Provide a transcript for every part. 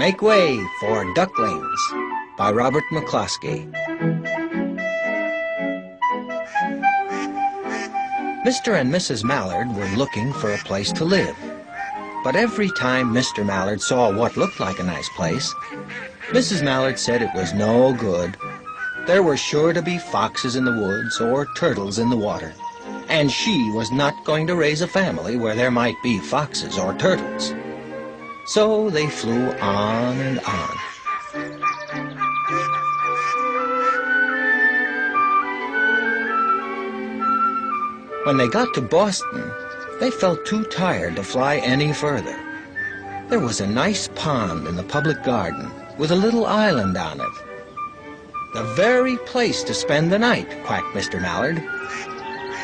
Make Way for Ducklings by Robert McCloskey. Mr. and Mrs. Mallard were looking for a place to live. But every time Mr. Mallard saw what looked like a nice place, Mrs. Mallard said it was no good. There were sure to be foxes in the woods or turtles in the water, and she was not going to raise a family where there might be foxes or turtles. So they flew on and on. When they got to Boston, they felt too tired to fly any further. There was a nice pond in the public garden with a little island on it. The very place to spend the night, quacked Mr. Mallard.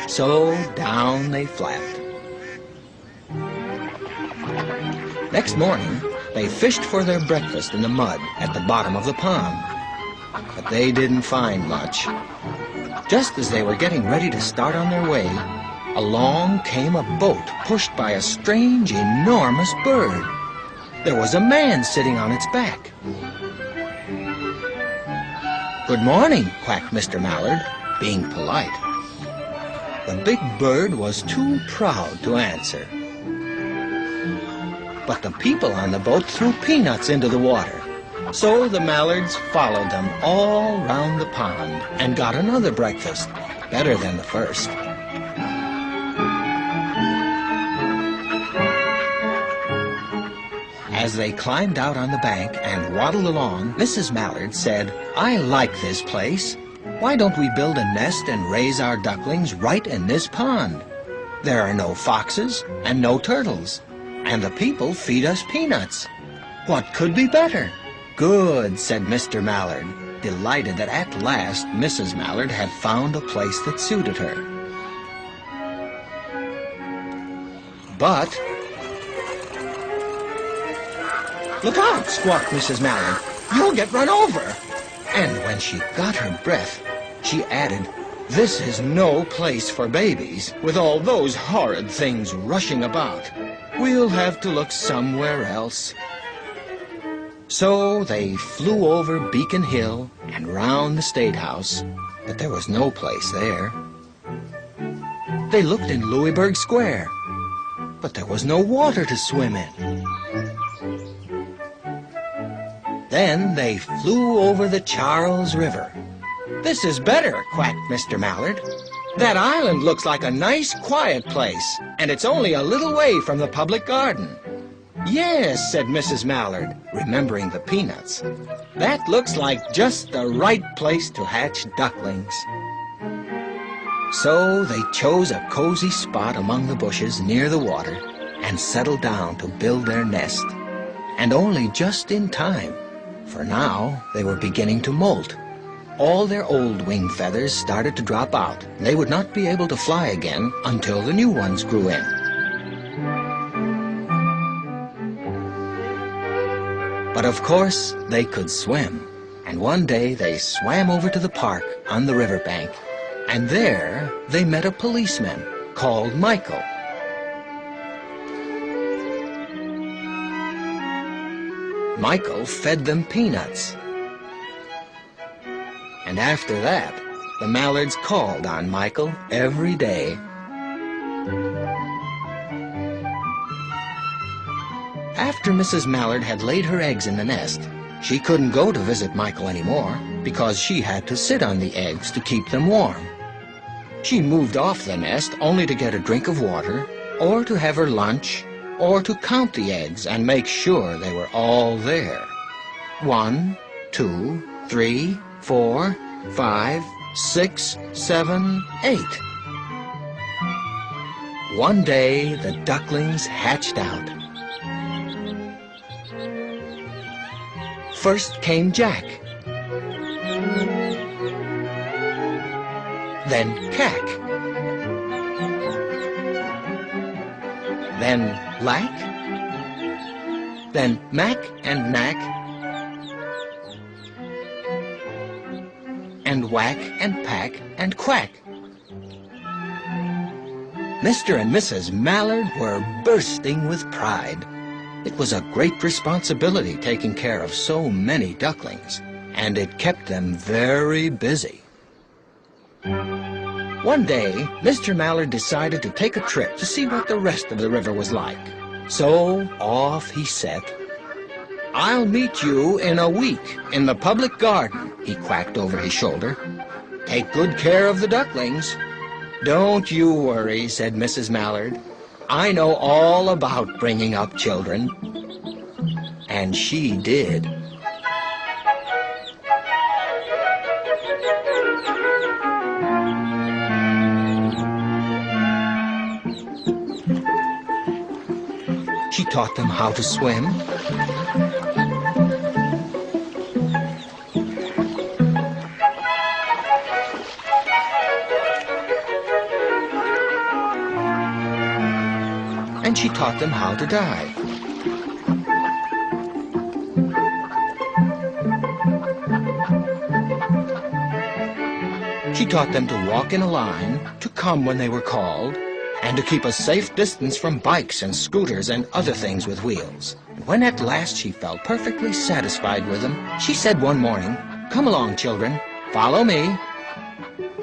So down they flapped. Next morning, they fished for their breakfast in the mud at the bottom of the pond. But they didn't find much. Just as they were getting ready to start on their way, along came a boat pushed by a strange, enormous bird. There was a man sitting on its back. "Good morning," quacked Mr. Mallard, being polite. The big bird was too proud to answer. But the people on the boat threw peanuts into the water. So the Mallards followed them all round the pond and got another breakfast, better than the first. As they climbed out on the bank and waddled along, Mrs. Mallard said, "I like this place. Why don't we build a nest and raise our ducklings right in this pond? There are no foxes and no turtles, and the people feed us peanuts. What could be better?" "Good," said Mr. Mallard, delighted that at last Mrs. Mallard had found a place that suited her. But... "Look out!" squawked Mrs. Mallard. "You'll get run over!" And when she got her breath, she added, "This is no place for babies, with all those horrid things rushing about. We'll have to look somewhere else." So they flew over Beacon Hill and round the State House, but there was no place there. They looked in Louisburg Square, but there was no water to swim in. Then they flew over the Charles River. "This is better," quacked Mr. Mallard. "That island looks like a nice, quiet place, and it's only a little way from the public garden." "Yes," said Mrs. Mallard, remembering the peanuts. "That looks like just the right place to hatch ducklings." So they chose a cozy spot among the bushes near the water and settled down to build their nest. And only just in time, for now they were beginning to molt. All their old wing feathers started to drop out. They would not be able to fly again until the new ones grew in. But of course, they could swim, and one day they swam over to the park on the riverbank, and there they met a policeman called Michael. Michael fed them peanuts. And after that, the Mallards called on Michael every day. After Mrs. Mallard had laid her eggs in the nest, she couldn't go to visit Michael anymore because she had to sit on the eggs to keep them warm. She moved off the nest only to get a drink of water, or to have her lunch, or to count the eggs and make sure they were all there. 1, 2, 3, 4, 5, 6, 7, 8. One day the ducklings hatched out. First came Jack, then Cack, then Lack, then Mack and Knack, and Whack and Pack and Quack. Mr. and Mrs. Mallard were bursting with pride. It was a great responsibility taking care of so many ducklings, and it kept them very busy. One day, Mr. Mallard decided to take a trip to see what the rest of the river was like. So off he set. "I'll meet you in a week in the public garden," he quacked over his shoulder. "Take good care of the ducklings." "Don't you worry," said Mrs. Mallard. "I know all about bringing up children." And she did. She taught them how to swim, and she taught them how to dive. She taught them to walk in a line, to come when they were called, and to keep a safe distance from bikes and scooters and other things with wheels. When at last she felt perfectly satisfied with them, she said one morning, "Come along, children, follow me."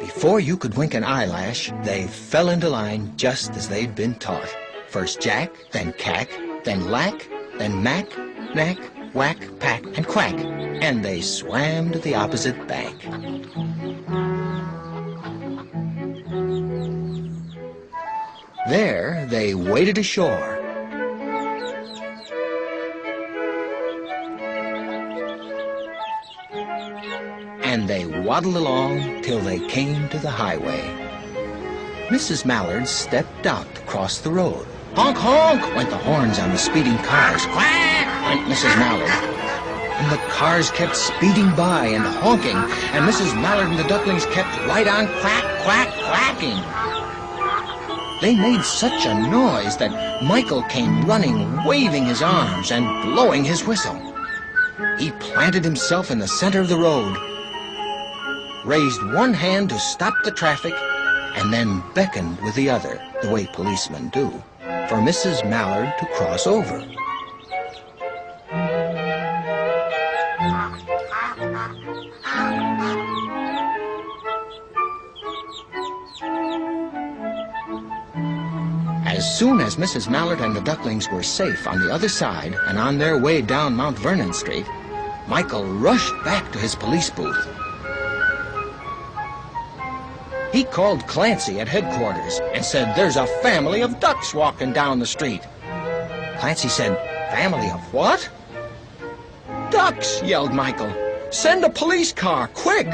Before you could wink an eyelash, they fell into line just as they'd been taught. First Jack, then Cack, then Lack, then Mack, Knack, Whack, Pack, and Quack, and they swam to the opposite bank. There they waded ashore. And they waddled along till they came to the highway. Mrs. Mallard stepped out to cross the road. Honk, honk, went the horns on the speeding cars. Quack, went Mrs. Mallard. And the cars kept speeding by and honking, and Mrs. Mallard and the ducklings kept right on quack, quack, quacking. They made such a noise that Michael came running, waving his arms and blowing his whistle. He planted himself in the center of the road, raised one hand to stop the traffic, and then beckoned with the other, the way policemen do, for Mrs. Mallard to cross over. As soon as Mrs. Mallard and the ducklings were safe on the other side and on their way down Mount Vernon Street, Michael rushed back to his police booth. He called Clancy at headquarters and said, "There's a family of ducks walking down the street." Clancy said, "Family of what?" "Ducks," yelled Michael. "Send a police car, quick!"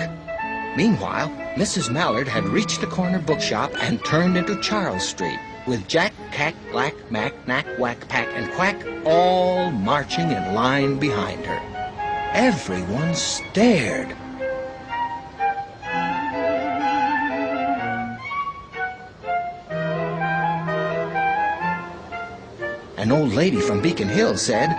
Meanwhile, Mrs. Mallard had reached the corner bookshop and turned into Charles Street, with Jack, Cack, Black, Mack, Knack, Whack, Pack, and Quack all marching in line behind her. Everyone stared. An old lady from Beacon Hill said,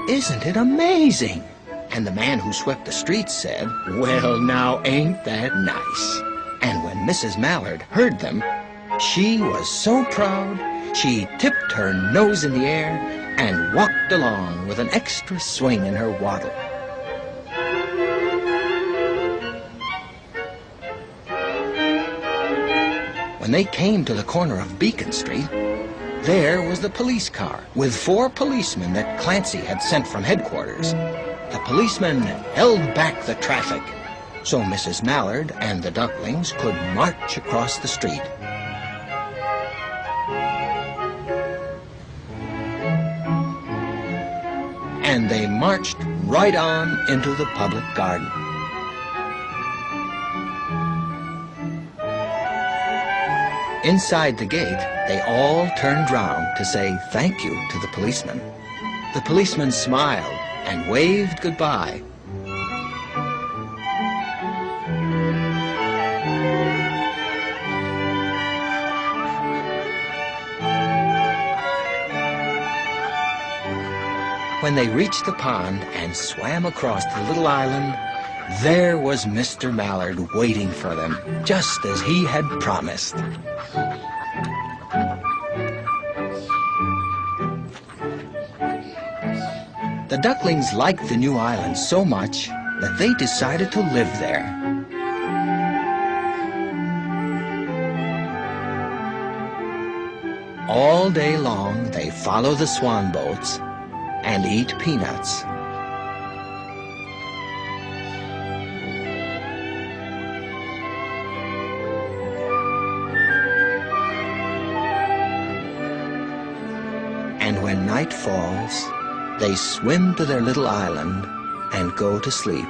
"Isn't it amazing?" And the man who swept the streets said, "Well, now, ain't that nice?" And when Mrs. Mallard heard them, she was so proud, she tipped her nose in the air and walked along with an extra swing in her waddle. When they came to the corner of Beacon Street, there was the police car with 4 policemen that Clancy had sent from headquarters. The policemen held back the traffic so Mrs. Mallard and the ducklings could march across the street. And they marched right on into the public garden. Inside the gate, they all turned round to say thank you to the policeman. The policeman smiled and waved goodbye. When they reached the pond and swam across the little island, there was Mr. Mallard waiting for them, just as he had promised. The ducklings liked the new island so much that they decided to live there. All day long they follow the swan boats and eat peanuts. And when night falls, they swim to their little island and go to sleep.